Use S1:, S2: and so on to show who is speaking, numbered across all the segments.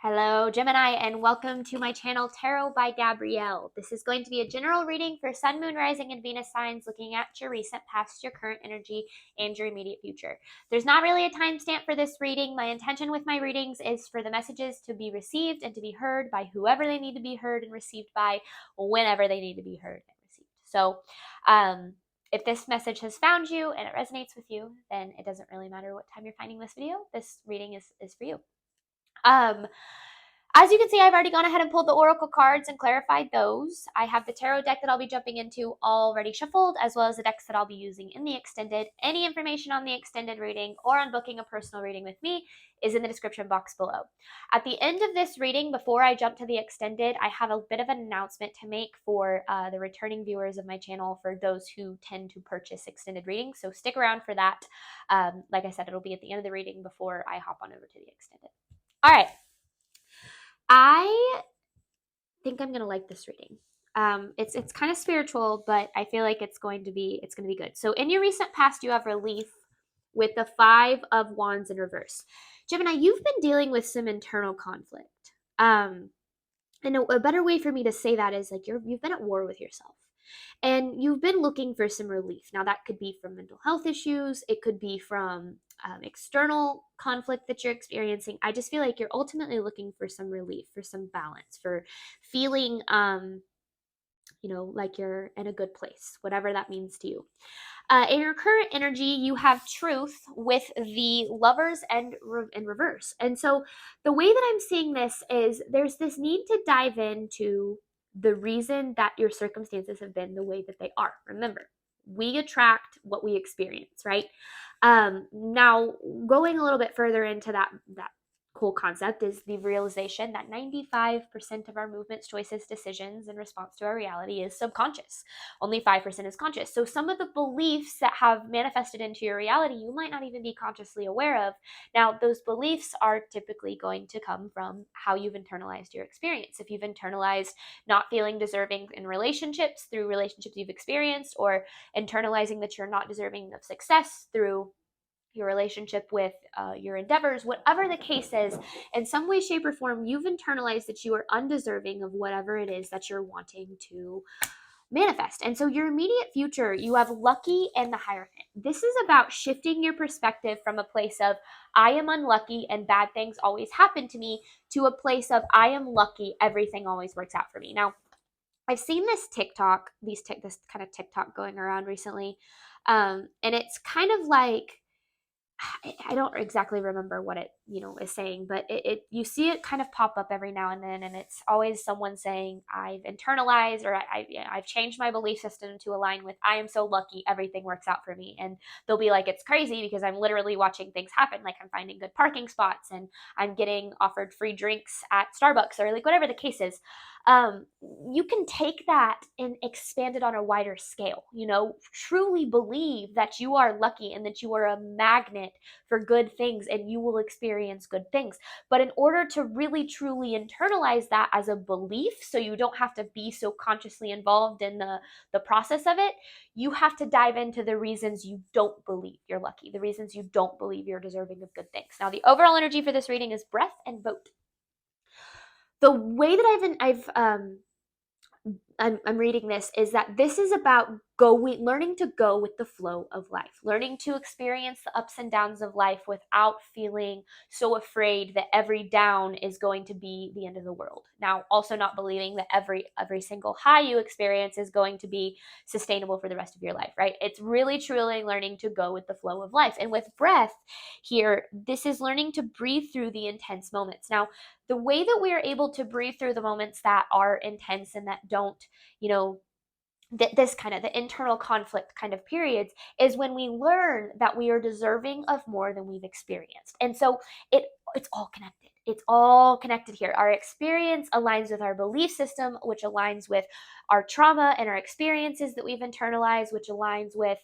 S1: Hello, Gemini, and welcome to my channel, Tarot by Gabrielle. This is going to be a general reading for Sun, Moon, Rising, and Venus signs, looking at your recent past, your current energy, and your immediate future. There's not really a timestamp for this reading. My intention with my readings is for the messages to be received and to be heard by whoever they need to be heard and received by whenever they need to be heard and received. So, if this message has found you and it resonates with you, then it doesn't really matter what time you're finding this video. This reading is for you. As you can see, I've already gone ahead and pulled the oracle cards and clarified those. I have the tarot deck that I'll be jumping into already shuffled, as well as the decks that I'll be using in the extended. Any information on the extended reading or on booking a personal reading with me is in the description box below. At the end of this reading, before I jump to the extended, I have a bit of an announcement to make for the returning viewers of my channel, for those who tend to purchase extended readings. So stick around for that. Like I said, it'll be at the end of the reading before I hop on over to the extended. All right. I think I'm gonna like this reading. It's kind of spiritual, but I feel like it's going to be good. So in your recent past, you have relief with the 5 of Wands in reverse. Gemini, you've been dealing with some internal conflict. And a better way for me to say that is like you've been at war with yourself. And you've been looking for some relief. Now, that could be from mental health issues. It could be from external conflict that you're experiencing. I just feel like you're ultimately looking for some relief, for some balance, for feeling, like you're in a good place, whatever that means to you. In your current energy, you have truth with the lovers and in reverse. And so the way that I'm seeing this is there's this need to dive into the reason that your circumstances have been the way that they are. Remember, we attract what we experience, right? Now, going a little bit further into that cool concept is the realization that 95% of our movements, choices, decisions in response to our reality is subconscious. Only 5% is conscious. So some of the beliefs that have manifested into your reality, you might not even be consciously aware of. Now, those beliefs are typically going to come from how you've internalized your experience. If you've internalized not feeling deserving in relationships through relationships you've experienced, or internalizing that you're not deserving of success through your relationship with your endeavors, whatever the case is, in some way, shape, or form, you've internalized that you are undeserving of whatever it is that you're wanting to manifest. And so your immediate future, you have lucky and the Hierophant. This is about shifting your perspective from a place of I am unlucky and bad things always happen to me, to a place of I am lucky, everything always works out for me. Now, I've seen this TikTok, this kind of TikTok going around recently, and it's kind of like, I don't exactly remember what it, is saying, but you see it kind of pop up every now and then, and it's always someone saying, I've internalized, or I've changed my belief system to align with, I am so lucky, everything works out for me. And they'll be like, it's crazy because I'm literally watching things happen. Like I'm finding good parking spots and I'm getting offered free drinks at Starbucks, or like whatever the case is. You can take that and expand it on a wider scale, truly believe that you are lucky and that you are a magnet for good things and you will experience good things. But in order to really truly internalize that as a belief, so you don't have to be so consciously involved in the process of it, you have to dive into the reasons you don't believe you're lucky, the reasons you don't believe you're deserving of good things. Now, the overall energy for this reading is breath and boat. The way that I'm reading this is that this is about learning to go with the flow of life, learning to experience the ups and downs of life without feeling so afraid that every down is going to be the end of the world. Now, also not believing that every single high you experience is going to be sustainable for the rest of your life, right? It's really truly learning to go with the flow of life. And with breath here, this is learning to breathe through the intense moments. Now, the way that we are able to breathe through the moments that are intense and that don't, this kind of the internal conflict kind of periods, is when we learn that we are deserving of more than we've experienced. And so it's all connected. It's all connected here. Our experience aligns with our belief system, which aligns with our trauma and our experiences that we've internalized, which aligns with,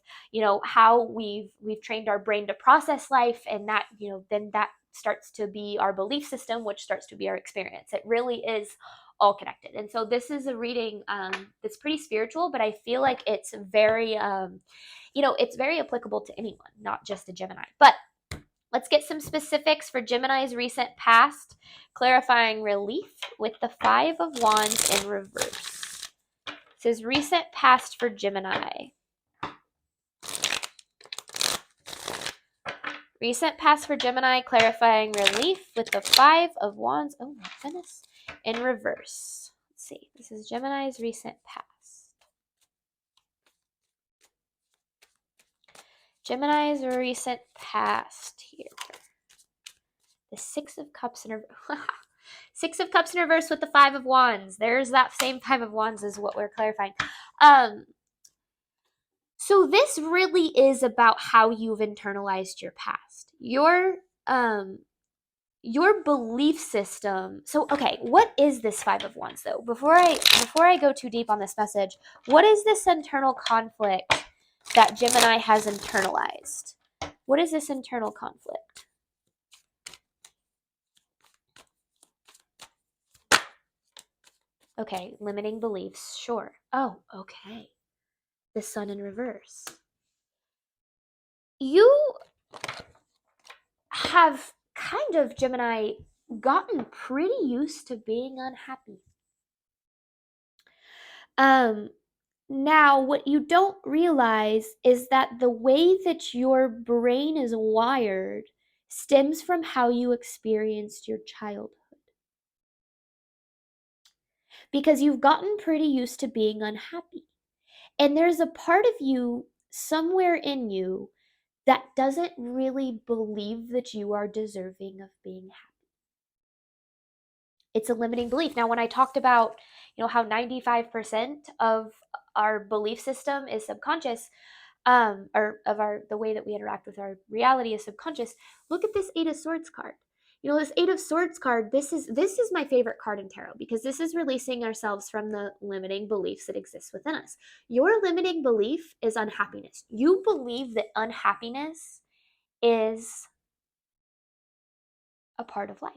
S1: how we've trained our brain to process life, and that, then that starts to be our belief system, which starts to be our experience. It really is all connected. And so this is a reading that's pretty spiritual, but I feel like it's very, it's very applicable to anyone, not just a Gemini. But Let's get some specifics for Gemini's recent past, clarifying relief with the Five of Wands in reverse. It says recent past for Gemini. Recent past for Gemini, clarifying relief with the Five of Wands. Oh my goodness. In reverse. Let's see. This is Gemini's recent past. Gemini's recent past here. The Six of Cups in reverse. Six of Cups in reverse with the Five of Wands. There's that same Five of Wands is what we're clarifying. So this really is about how you've internalized your past. Your belief system. So okay, what is this Five of Wands though? Before I go too deep on this message, what is this internal conflict that Gemini has internalized? What is this internal conflict? Okay, limiting beliefs, sure. Oh, okay. The Sun in reverse. You have kind of, Gemini, gotten pretty used to being unhappy. Now, what you don't realize is that the way that your brain is wired stems from how you experienced your childhood. Because you've gotten pretty used to being unhappy. And there's a part of you, somewhere in you, that doesn't really believe that you are deserving of being happy. It's a limiting belief. Now, when I talked about, how 95% of our belief system is subconscious, or of the way that we interact with our reality is subconscious, look at this Eight of Swords card. This Eight of Swords card, this is my favorite card in tarot, because this is releasing ourselves from the limiting beliefs that exist within us. Your limiting belief is unhappiness. You believe that unhappiness is a part of life.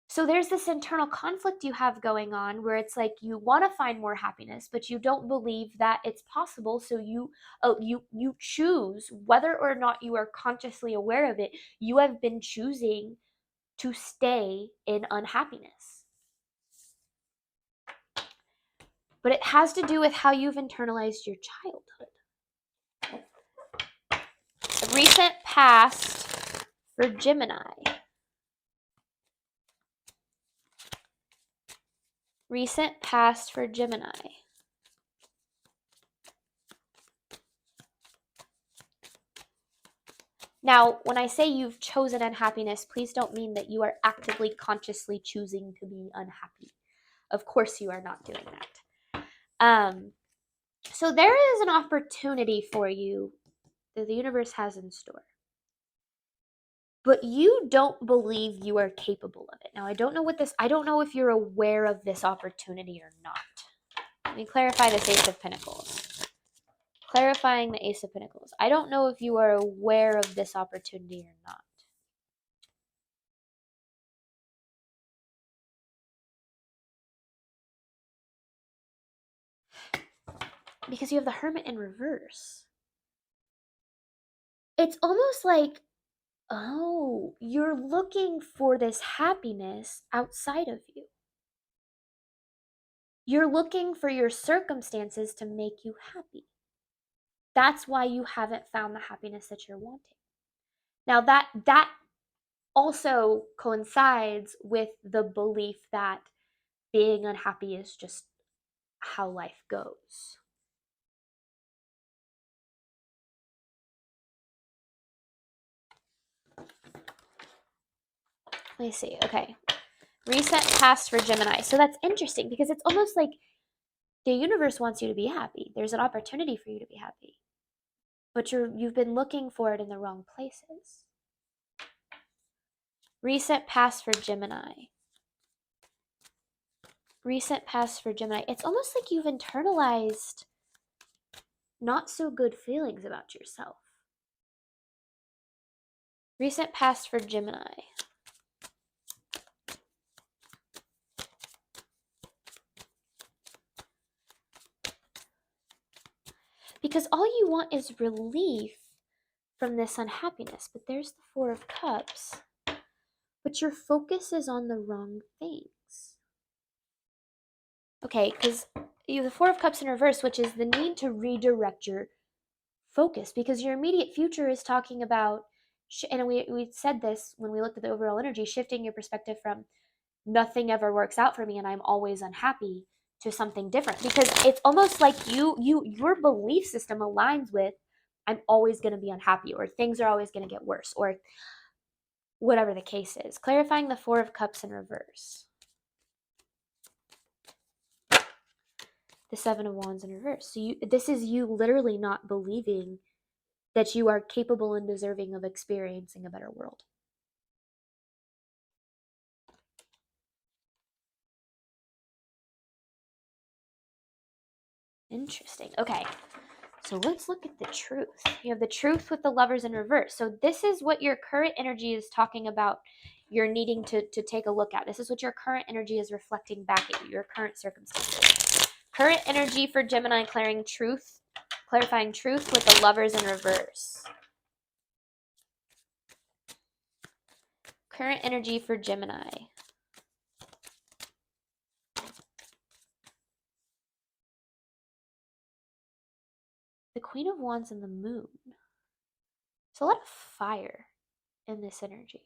S1: So there's this internal conflict you have going on where it's like you want to find more happiness, but you don't believe that it's possible. So you choose, whether or not you are consciously aware of it, you have been choosing to stay in unhappiness. But it has to do with how you've internalized your childhood. The recent past for Gemini. Recent past for Gemini. Now, when I say you've chosen unhappiness, please don't mean that you are actively, consciously choosing to be unhappy. Of course you are not doing that. So there is an opportunity for you that the universe has in store. But you don't believe you are capable of it. Now, I don't know if you're aware of this opportunity or not. Let me clarify this Ace of Pentacles. Clarifying the Ace of Pentacles. I don't know if you are aware of this opportunity or not. Because you have the Hermit in reverse. It's almost like, oh, you're looking for this happiness outside of you. You're looking for your circumstances to make you happy. That's why you haven't found the happiness that you're wanting. Now that also coincides with the belief that being unhappy is just how life goes. Let me see. Okay. Recent past for Gemini. So that's interesting because it's almost like the universe wants you to be happy. There's an opportunity for you to be happy. But you've been looking for it in the wrong places. Recent past for Gemini. Recent past for Gemini. It's almost like you've internalized not so good feelings about yourself. Recent past for Gemini. Because all you want is relief from this unhappiness. But there's the Four of Cups. But your focus is on the wrong things. Okay, because you have the Four of Cups in reverse, which is the need to redirect your focus, because your immediate future is talking about, and we said this when we looked at the overall energy, shifting your perspective from nothing ever works out for me and I'm always unhappy to something different, because it's almost like your belief system aligns with I'm always going to be unhappy, or things are always going to get worse, or whatever the case is. Clarifying the Four of Cups in reverse. The Seven of Wands in reverse. So this is you literally not believing that you are capable and deserving of experiencing a better world. Interesting. Okay. So let's look at the truth. You have the truth with the Lovers in reverse. So this is what your current energy is talking about. You're needing to take a look at. This is what your current energy is reflecting back at you, your current circumstances. Current energy for Gemini, clarifying truth with the Lovers in reverse. Current energy for Gemini. The Queen of Wands and the Moon. So a lot of fire in this energy.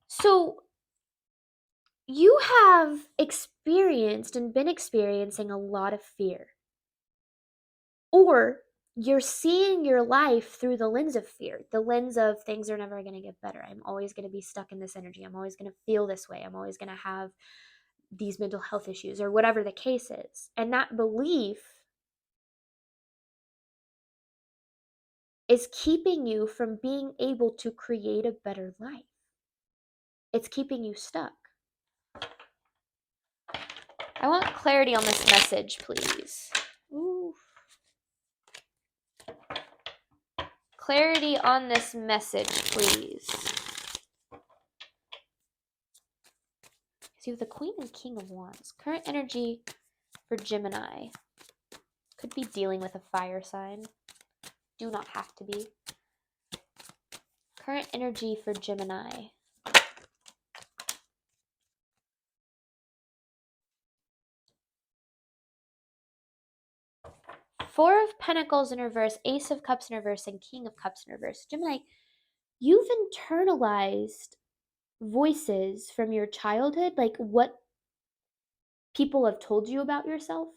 S1: So you have experienced and been experiencing a lot of fear. Or you're seeing your life through the lens of fear, the lens of things are never going to get better. I'm always going to be stuck in this energy. I'm always going to feel this way. I'm always going to have these mental health issues, or whatever the case is. And that belief is keeping you from being able to create a better life. It's keeping you stuck. I want clarity on this message, please. Ooh. Clarity on this message, please. So you have the Queen and King of Wands. Current energy for Gemini. Could be dealing with a fire sign. Do not have to be. Current energy for Gemini. Four of Pentacles in reverse, Ace of Cups in reverse, and King of Cups in reverse. Gemini, you've internalized voices from your childhood, like what people have told you about yourself.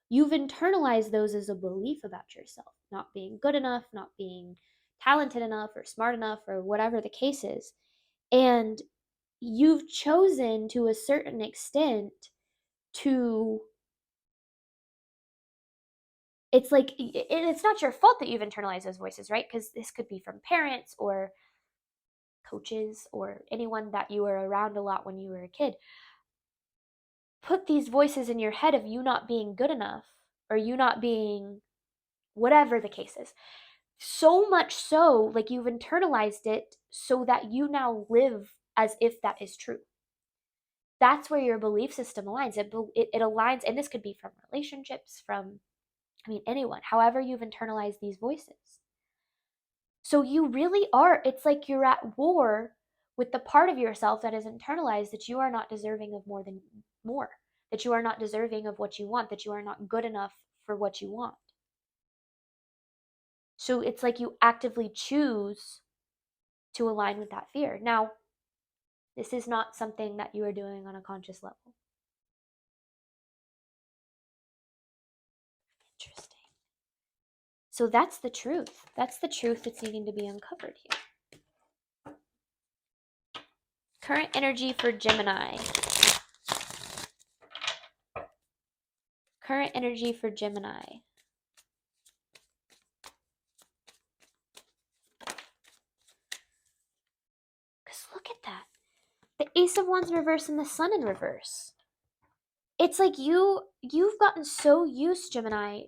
S1: You've internalized those as a belief about yourself, not being good enough, not being talented enough or smart enough, or whatever the case is. And you've chosen to a certain extent to, it's like, it's not your fault that you've internalized those voices, right? Because this could be from parents or coaches or anyone that you were around a lot when you were a kid. Put these voices in your head of you not being good enough, or you not being whatever the case is. So much so, like, you've internalized it so that you now live as if that is true. That's where your belief system aligns. It aligns, and this could be from relationships, from, anyone, however you've internalized these voices. So you really are, it's like you're at war with the part of yourself that is internalized that you are not deserving of more, that you are not deserving of what you want, that you are not good enough for what you want. So it's like you actively choose to align with that fear. Now, this is not something that you are doing on a conscious level. Interesting. So that's the truth. That's the truth that's needing to be uncovered here. Current energy for Gemini. Current energy for Gemini. Because look at that. The Ace of Wands in reverse and the Sun in reverse. It's like you've gotten so used, Gemini,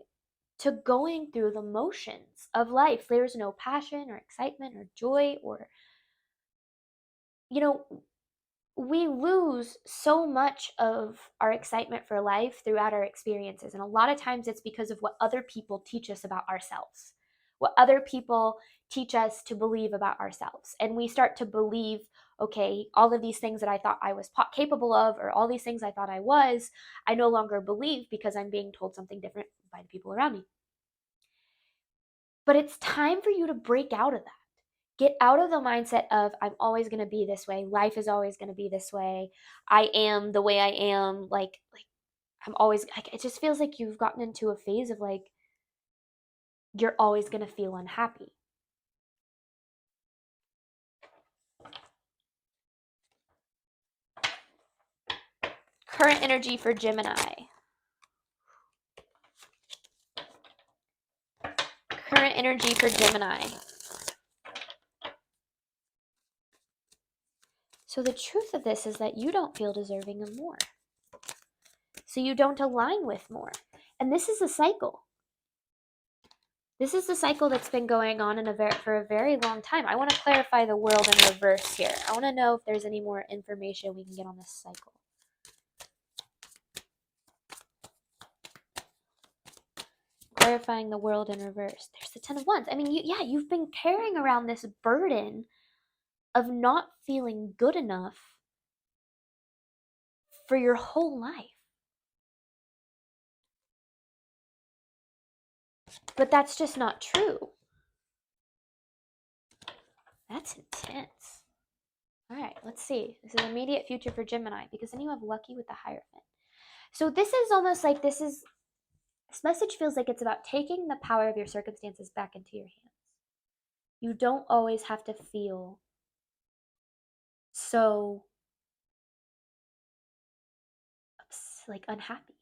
S1: to going through the motions of life. There's no passion or excitement or joy or, we lose so much of our excitement for life throughout our experiences. And a lot of times it's because of what other people teach us about ourselves, what other people teach us to believe about ourselves. And we start to believe, okay, all of these things that I thought I was capable of, or all these things I thought I was, I no longer believe because I'm being told something different by the people around me. But it's time for you to break out of that. Get out of the mindset of I'm always going to be this way. Life is always going to be this way. I am the way I am. Like I'm always like, it just feels like you've gotten into a phase of like you're always going to feel unhappy. Current energy for Gemini. Current energy for Gemini. So the truth of this is that you don't feel deserving of more. So you don't align with more. And this is a cycle. This is the cycle that's been going on for a very long time. I want to clarify the world in reverse here. I want to know if there's any more information we can get on this cycle. Clarifying the world in reverse. There's the 10 of Wands. I mean, you've been carrying around this burden of not feeling good enough for your whole life. But that's just not true. That's intense. All right, let's see. This is immediate future for Gemini, because then you have lucky with the Hierophant. So this is almost like this message feels like it's about taking the power of your circumstances back into your hands. You don't always have to feel so like unhappy.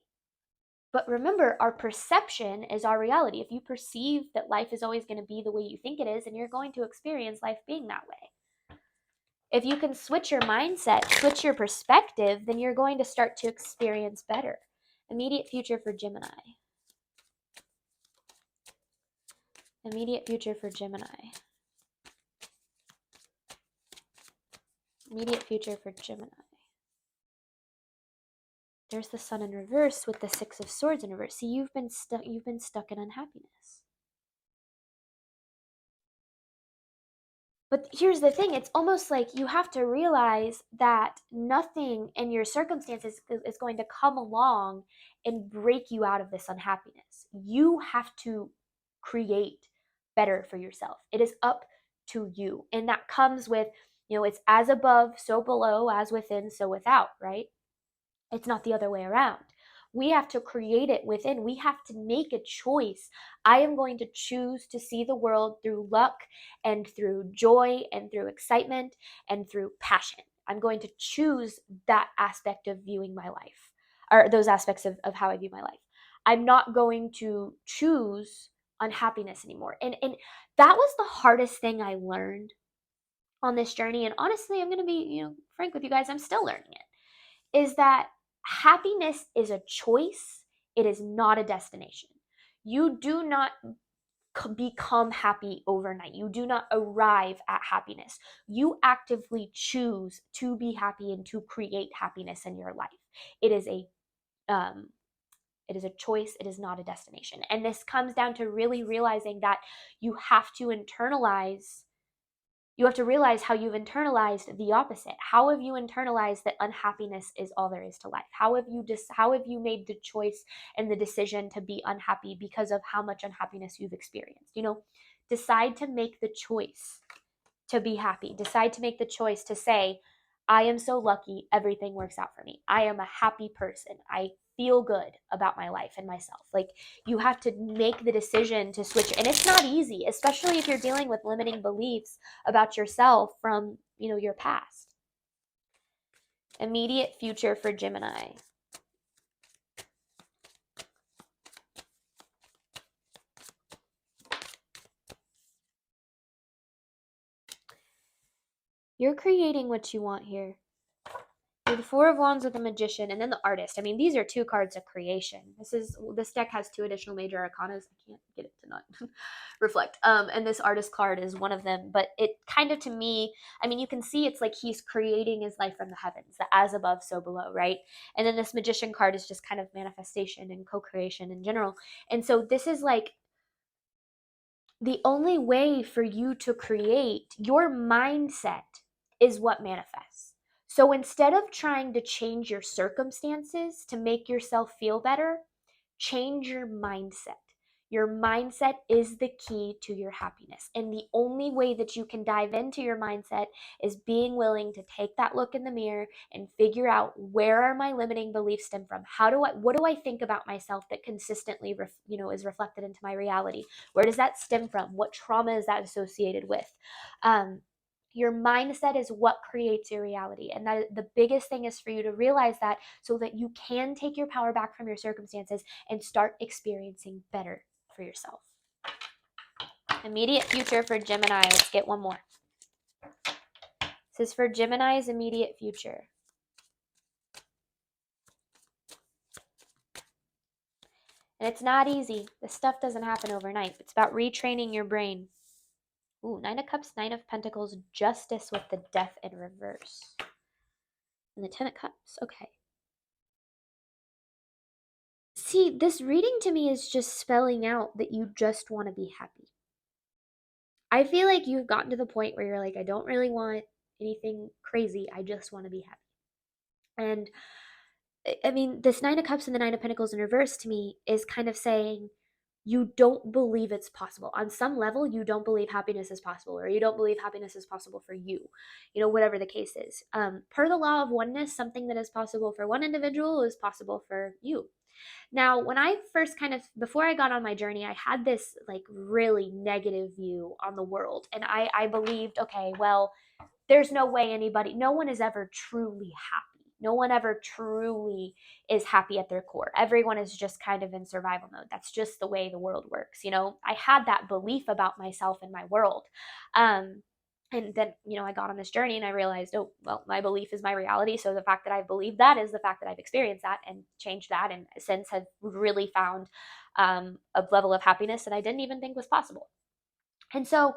S1: But remember, our perception is our reality. If you perceive that life is always going to be the way you think it is, then you're going to experience life being that way. If you can switch your mindset, switch your perspective, then you're going to start to experience better. Immediate future for Gemini. Immediate future for Gemini. Immediate future for Gemini. There's the Sun in reverse with the Six of Swords in reverse. See, you've been stuck in unhappiness. But here's the thing, it's almost like you have to realize that nothing in your circumstances is going to come along and break you out of this unhappiness. You have to create better for yourself. It is up to you. And that comes with, it's as above, so below, as within, so without, right? It's not the other way around. We have to create it within. We have to make a choice. I am going to choose to see the world through luck and through joy and through excitement and through passion. I'm going to choose that aspect of viewing my life, or those aspects of how I view my life. I'm not going to choose unhappiness anymore. And that was the hardest thing I learned on this journey. And honestly, I'm going to be, frank with you guys, I'm still learning it. Is that happiness is a choice, it is not a destination. You do not become happy overnight. You do not arrive at happiness. You actively choose to be happy and to create happiness in your life. It is a choice. It is not a destination. And this comes down to really realizing that you have to realize how you've internalized the opposite. How have you internalized that unhappiness is all there is to life? How have you made the choice and the decision to be unhappy because of how much unhappiness you've experienced? Decide to make the choice to be happy. Decide to make the choice to say, I am so lucky, everything works out for me. I am a happy person. I feel good about my life and myself. Like, you have to make the decision to switch. And it's not easy, especially if you're dealing with limiting beliefs about yourself from, your past. Immediate future for Gemini. You're creating what you want here. The Four of Wands with the Magician, and then the Artist. I mean, these are 2 cards of creation. This deck has 2 additional major arcanas. I can't get it to not reflect. And this Artist card is one of them. But it kind of, to me, I mean, you can see it's like he's creating his life from the heavens, the as above, so below, right? And then this Magician card is just kind of manifestation and co-creation in general. And so this is like the only way for you to create your mindset is what manifests. So instead of trying to change your circumstances to make yourself feel better, change your mindset. Your mindset is the key to your happiness. And the only way that you can dive into your mindset is being willing to take that look in the mirror and figure out, where are my limiting beliefs stem from? What do I think about myself that consistently is reflected into my reality? Where does that stem from? What trauma is that associated with? Your mindset is what creates your reality. And that the biggest thing is for you to realize that, so that you can take your power back from your circumstances and start experiencing better for yourself. Immediate future for Gemini. Let's get one more. This is for Gemini's immediate future. And it's not easy. This stuff doesn't happen overnight. It's about retraining your brain. Ooh, 9 of Cups, 9 of Pentacles, Justice with the Death in reverse. And the 10 of Cups. Okay. See, this reading to me is just spelling out that you just want to be happy. I feel like you've gotten to the point where you're like, I don't really want anything crazy. I just want to be happy. And I mean, this 9 of Cups and the 9 of Pentacles in reverse to me is kind of saying you don't believe it's possible. On some level, you don't believe happiness is possible, or you don't believe happiness is possible for you, whatever the case is. Per the law of oneness, something that is possible for one individual is possible for you. Now, when I first before I got on my journey, I had this like really negative view on the world. And I believed, okay, well, there's no way no one is ever truly happy. No one ever truly is happy at their core. Everyone is just kind of in survival mode. That's just the way the world works. I had that belief about myself and my world. And then, I got on this journey and I realized, oh, well, my belief is my reality. So the fact that I believe that is the fact that I've experienced that and changed that, and since have really found a level of happiness that I didn't even think was possible. And so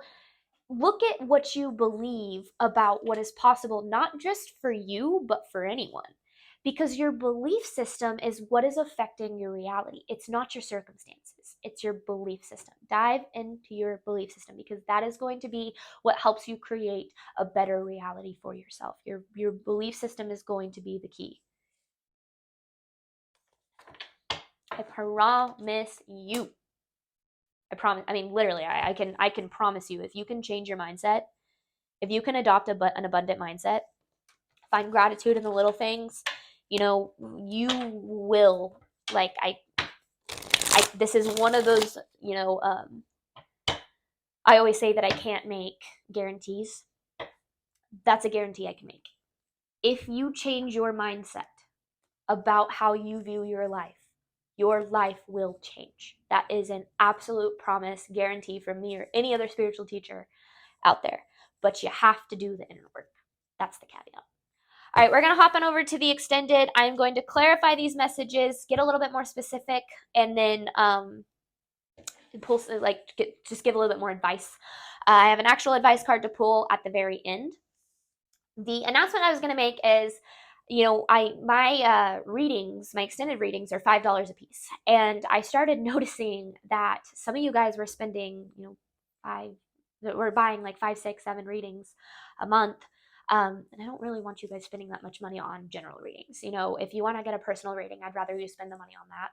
S1: look at what you believe about what is possible, not just for you, but for anyone. Because your belief system is what is affecting your reality. It's not your circumstances. It's your belief system. Dive into your belief system, because that is going to be what helps you create a better reality for yourself. Your belief system is going to be the key. I promise you. I promise. I mean, literally, I can promise you, if you can change your mindset, if you can adopt an abundant mindset, find gratitude in the little things, you will, like, this is one of those, I always say that I can't make guarantees. That's a guarantee I can make. If you change your mindset about how you view your life will change. That is an absolute promise, guarantee from me or any other spiritual teacher out there. But you have to do the inner work. That's the caveat. All right, we're going to hop on over to the extended. I'm going to clarify these messages, get a little bit more specific, and then just give a little bit more advice. I have an actual advice card to pull at the very end. The announcement I was going to make is, my readings, my extended readings are $5 a piece. And I started noticing that some of you guys were spending, we're buying like 5, 6, 7 readings a month. And I don't really want you guys spending that much money on general readings. If you want to get a personal reading, I'd rather you spend the money on that.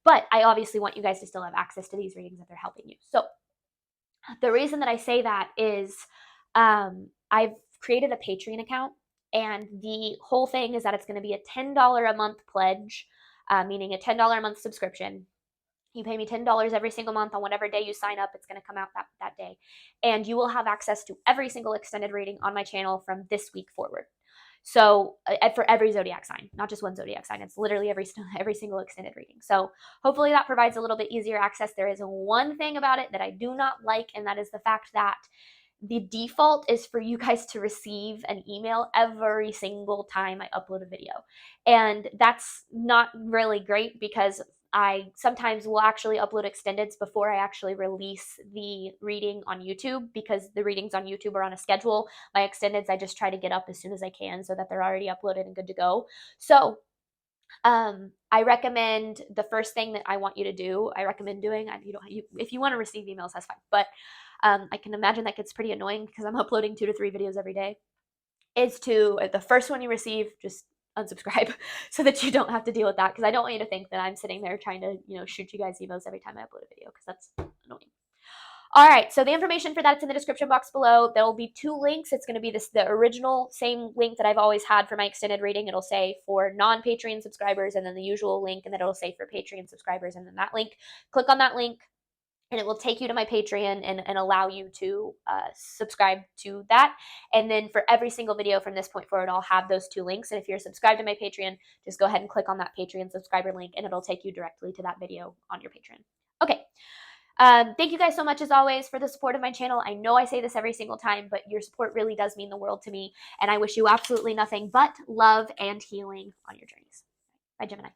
S1: But I obviously want you guys to still have access to these readings if they're helping you. So the reason that I say that is I've created a Patreon account, and the whole thing is that it's going to be a $10 a month pledge, meaning a $10 a month subscription. You pay me $10 every single month on whatever day you sign up. It's going to come out that day. And you will have access to every single extended reading on my channel from this week forward. So for every zodiac sign, not just one zodiac sign. It's literally every single extended reading. So hopefully that provides a little bit easier access. There is one thing about it that I do not like, and that is the fact that the default is for you guys to receive an email every single time I upload a video. And that's not really great because I sometimes will actually upload extendeds before I actually release the reading on YouTube, because the readings on YouTube are on a schedule. My extendeds, I just try to get up as soon as I can so that they're already uploaded and good to go. So I recommend the first thing that I want you to do, I recommend doing, if you want to receive emails, that's fine. But I can imagine that gets pretty annoying because I'm uploading 2 to 3 videos every day, is to, the first one you receive, just unsubscribe so that you don't have to deal with that. Because I don't want you to think that I'm sitting there trying to, shoot you guys emails every time I upload a video, because that's annoying. All right, so the information for that's in the description box below. There will be 2 links. It's going to be the original same link that I've always had for my extended reading. It'll say for non-Patreon subscribers, and then the usual link, and then it'll say for Patreon subscribers, and then that link. Click on that link, and it will take you to my Patreon and allow you to subscribe to that. And then for every single video from this point forward, I'll have those 2 links. And if you're subscribed to my Patreon, just go ahead and click on that Patreon subscriber link, and it'll take you directly to that video on your Patreon. Okay. Thank you guys so much, as always, for the support of my channel. I know I say this every single time, but your support really does mean the world to me. And I wish you absolutely nothing but love and healing on your journeys. Bye, Gemini.